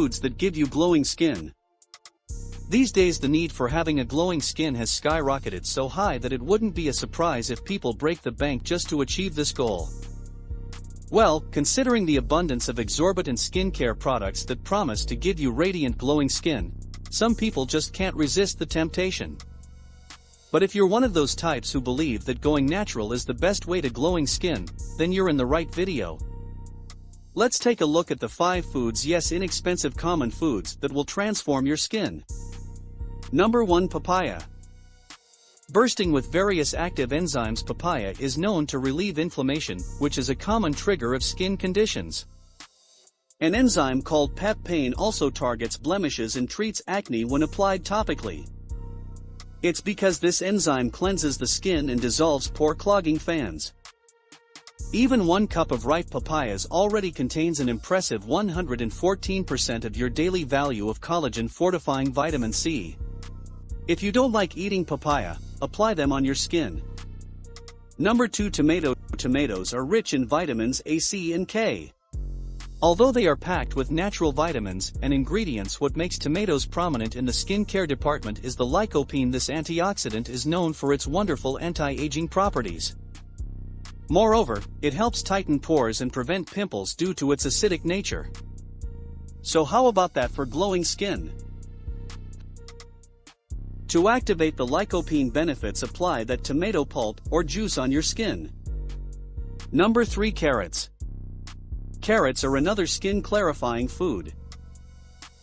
foods that give you glowing skin. These days the need for having a glowing skin has skyrocketed so high that it wouldn't be a surprise if people break the bank just to achieve this goal. Well, considering the abundance of exorbitant skincare products that promise to give you radiant glowing skin, some people just can't resist the temptation. But if you're one of those types who believe that going natural is the best way to glowing skin, then you're in the right video. Let's take a look at the 5 foods, yes, inexpensive common foods that will transform your skin. Number 1. Papaya. Bursting with various active enzymes, papaya is known to relieve inflammation, which is a common trigger of skin conditions. An enzyme called papain also targets blemishes and treats acne when applied topically. It's because this enzyme cleanses the skin and dissolves pore-clogging fans. Even 1 cup of ripe papayas already contains an impressive 114% of your daily value of collagen-fortifying vitamin C. If you don't like eating papaya, apply them on your skin. Number 2. Tomato. Tomatoes are rich in vitamins A, C and K. Although they are packed with natural vitamins and ingredients, what makes tomatoes prominent in the skincare department is the lycopene. This antioxidant is known for its wonderful anti-aging properties. Moreover, it helps tighten pores and prevent pimples due to its acidic nature. So how about that for glowing skin? To activate the lycopene benefits, apply that tomato pulp or juice on your skin. Number 3. Carrots. Carrots are another skin-clarifying food.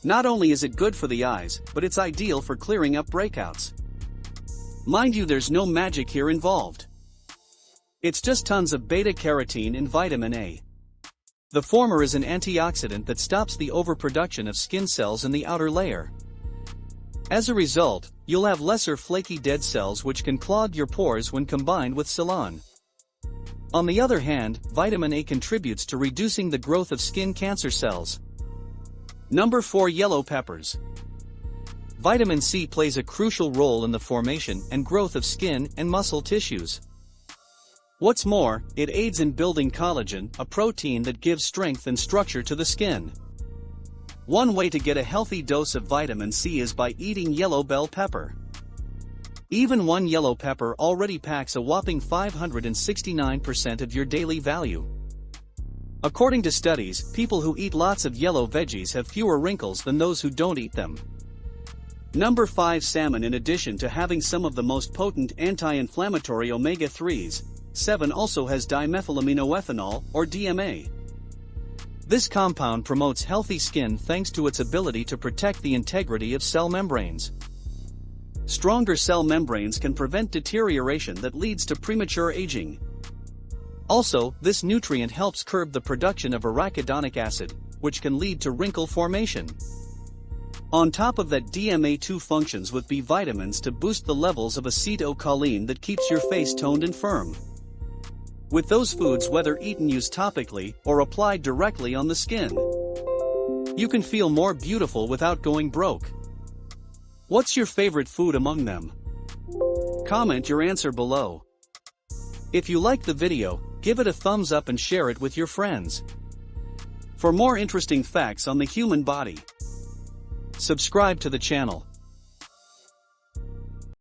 Not only is it good for the eyes, but it's ideal for clearing up breakouts. Mind you, there's no magic here involved. It's just tons of beta-carotene and vitamin A. The former is an antioxidant that stops the overproduction of skin cells in the outer layer. As a result, you'll have lesser flaky dead cells which can clog your pores when combined with Salmon. On the other hand, vitamin A contributes to reducing the growth of skin cancer cells. Number 4. Yellow peppers. Vitamin C plays a crucial role in the formation and growth of skin and muscle tissues. What's more, it aids in building collagen, a protein that gives strength and structure to the skin. One way to get a healthy dose of vitamin C is by eating yellow bell pepper. Even 1 yellow pepper already packs a whopping 569% of your daily value. According to studies, people who eat lots of yellow veggies have fewer wrinkles than those who don't eat them. Number 5. Salmon. In addition to having some of the most potent anti-inflammatory omega-3s, salmon also has dimethylaminoethanol, or DMA. This compound promotes healthy skin thanks to its ability to protect the integrity of cell membranes. Stronger cell membranes can prevent deterioration that leads to premature aging. Also, this nutrient helps curb the production of arachidonic acid, which can lead to wrinkle formation. On top of that, DMA2 functions with B vitamins to boost the levels of acetylcholine that keeps your face toned and firm. With those foods, whether eaten used topically or applied directly on the skin, you can feel more beautiful without going broke. What's your favorite food among them? Comment your answer below. If you liked the video, give it a thumbs up and share it with your friends. For more interesting facts on the human body, subscribe to the channel.